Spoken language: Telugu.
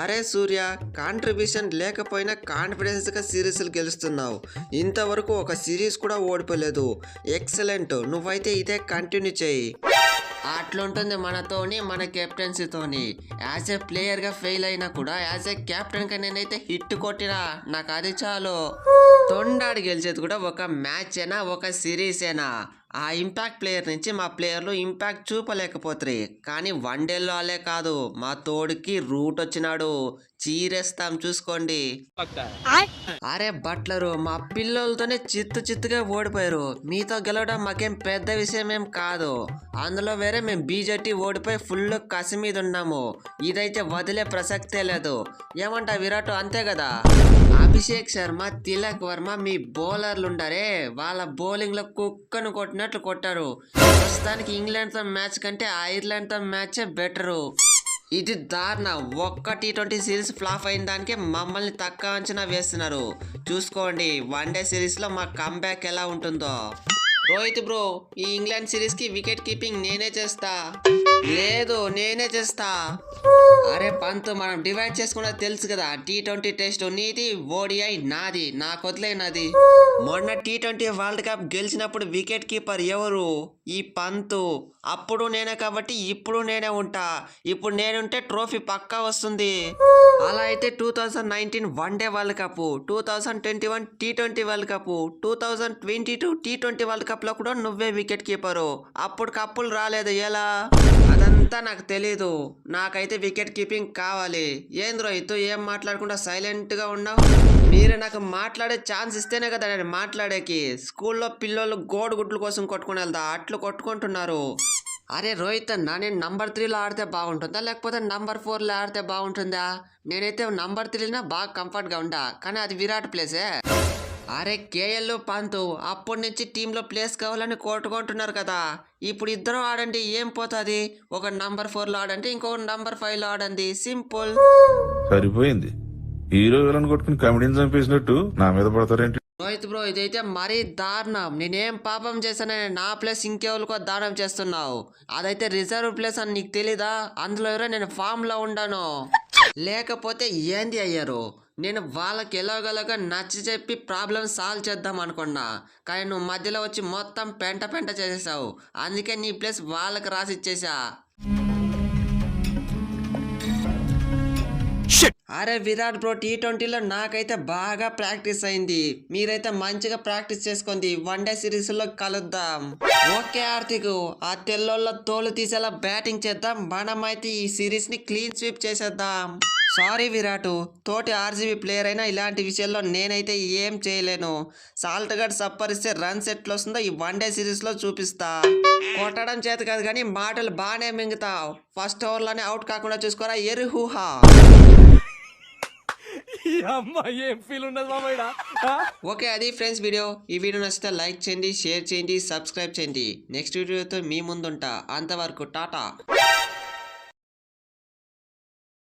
అరే సూర్య, కాంట్రిబ్యూషన్ లేకపోయినా కాన్ఫిడెన్స్ గా సిరీస్ గెలుస్తున్నావు. ఇంతవరకు ఒక సిరీస్ కూడా ఓడిపోలేదు. ఎక్సలెంట్. నువ్వైతే ఇదే కంటిన్యూ చేయి. అట్లుంటుంది మనతోని, మన కెప్టెన్సీతోని. యాజ్ ఏ ప్లేయర్ గా ఫెయిల్ అయినా కూడా యాజ్ ఏ కెప్టెన్ గా నేనైతే హిట్ కొట్టినా నాకు అది చాలు. తొండాడి గెలిచేది కూడా ఒక మ్యాచ్ అయినా ఒక సిరీస్ అయినా ఆ ఇంపాక్ట్ ప్లేయర్ నుంచి మా ప్లేయర్లు ఇంపాక్ట్ చూపలేకపోతారు. కానీ వన్డేలో అలే కాదు, మా తోడుకి రూట్ వచ్చినాడు. చీరేస్తాం చూసుకోండి. అరే బట్లరు, మా పిల్లలతోనే చిత్తుగా ఓడిపోయారు. మీతో గెలవడం మాకేం పెద్ద విషయం ఏం కాదు. అందులో వేరే మేము బీజేటీ ఓడిపోయి ఫుల్ కసి మీద ఉన్నాము. ఇదైతే వదిలే ప్రసక్తే లేదు. ఏమంటా విరాట్, అంతే కదా? అభిషేక్ శర్మ, తిలక్ వర్మ మీ బౌలర్లు ఉండారే, వాళ్ళ బౌలింగ్ లో కుక్కను కొట్టినట్లు కొట్టారు. ప్రస్తుతానికి ఇంగ్లాండ్ తో మ్యాచ్ కంటే ఐర్లాండ్ తో మ్యాచే బెటరు. ఇది దారుణ. ఒక్క T20 సిరీస్ ఫ్లాప్ అయిన దానికే మమ్మల్ని తక్కువ అంచనా వేస్తున్నారు. చూసుకోండి వన్డే సిరీస్ లో మా కంబ్యాక్ ఎలా ఉంటుందో. రోహిత్ బ్రో, ఈ ఇంగ్లాండ్ సిరీస్ కి వికెట్ కీపింగ్ నేనే చేస్తా. లేదు, నేనే చేస్తా. అరే పంత్, మనం డివైడ్ చేసుకున్నా తెలుసు కదా. T20 టెస్ట్ నీది, ODI నాది. నాకు వదిలేనది. మొన్న T20 వరల్డ్ కప్ గెలిచినప్పుడు వికెట్ కీపర్ ఎవరు? ఈ పంతు. అప్పుడు నేనే కాబట్టి ఇప్పుడు నేనే ఉంటా. ఇప్పుడు నేనుంటే ట్రోఫీ పక్కా వస్తుంది. అలా అయితే 2019 one day world cup, 2021 T20 world cup, 2022 T20 world cup లో కూడా నువ్వే వికెట్ కీపరు. అప్పుడు కప్పులు రాలేదు, ఎలా? అదంతా నాకు తెలీదు. నాకైతే వికెట్ కీపింగ్ కావాలి. ఏంది రోహిత్, ఏం మాట్లాడకుండా సైలెంట్ గా ఉన్నావు? మీరు నాకు మాట్లాడే ఛాన్స్ ఇస్తేనే కదా నేను మాట్లాడేకి. స్కూల్లో పిల్లలు గోడుగుడ్ల కోసం కొట్టుకుని వెళ్తా, అట్లు కొట్టుకుంటున్నారు. అరే రోహిత్ అన్న, నేను నంబర్ 3లో ఆడితే బాగుంటుందా లేకపోతే నంబర్ 4లో ఆడితే బాగుంటుందా? నేనైతే నంబర్ 3లో బాగా కంఫర్ట్గా ఉంటా, కానీ అది విరాట్ ప్లేసే. అరే కేఎల్ పంతు అప్పటి నుంచి టీంలో ప్లేస్ కావాలని కొట్టుకుంటున్నారు కదా. ఇప్పుడు ఇద్దరు ఆడండి, ఏం పోతుంది? ఒక నంబర్ 4లో ఆడండి, ఇంకొక నంబర్ 5లో ఆడండి. సింపుల్. సరిపోయింది. హీరో విలన్ కొట్టుకుని కమెడీని చంపేసినట్టు నా మీద పడతారేంటి? రోహిత్ బ్రో, ఇదైతే మరీ దారుణం. నేనేం పాపం చేశానని నా ప్లేస్ ఇంకెవరికో దానం చేస్తున్నావు. అదైతే రిజర్వ్ ప్లేస్ అని నీకు తెలీదా? అందులో ఎవరో నేను ఫామ్ లో ఉండాను. లేకపోతే ఏంది అయ్యారు? నేను వాళ్ళకి ఎలాగోలాగా నచ్చ చెప్పి ప్రాబ్లం సాల్వ్ చేద్దాం అనుకున్నా, కానీ నువ్వు మధ్యలో వచ్చి మొత్తం పెంట చేసేసావు. అందుకే నీ ప్లేస్ వాళ్ళకి రాసి ఇచ్చేసా. అరే విరాట్ బ్రో, T20లో నాకైతే బాగా ప్రాక్టీస్ అయింది. మీరైతే మంచిగా ప్రాక్టీస్ చేసుకోండి. వన్డే సిరీస్ లో కలుద్దాం. ఓకే ఆర్తిక్, ఆ తెల్లోళ్ళ తోలు తీసేలా బ్యాటింగ్ చేద్దాం. మనమైతే ఈ సిరీస్ ని క్లీన్ స్వీప్ చేసేద్దాం. సారీ విరాట్, తోటి RCB ప్లేయర్ అయినా ఇలాంటి విషయాల్లో నేనైతే ఏం చేయలేను. సాల్ట్ గడ్ సప్పరిస్తే రన్స్ ఎట్లా వస్తుందో ఈ వన్డే సిరీస్ లో చూపిస్తా. కొట్టడం చేత కాదు కానీ మాటలు బాగానే మింగుతావు. ఫస్ట్ ఓవర్లోనే అవుట్ కాకుండా చూసుకోరా ఎరుహూహా. ఓకే, అది ఫ్రెండ్స్ వీడియో. ఈ వీడియో నచ్చితే లైక్ చేయండి, షేర్ చేయండి, సబ్స్క్రైబ్ చేయండి. నెక్స్ట్ వీడియోతో మీ ముందుంటా. అంతవరకు టాటా.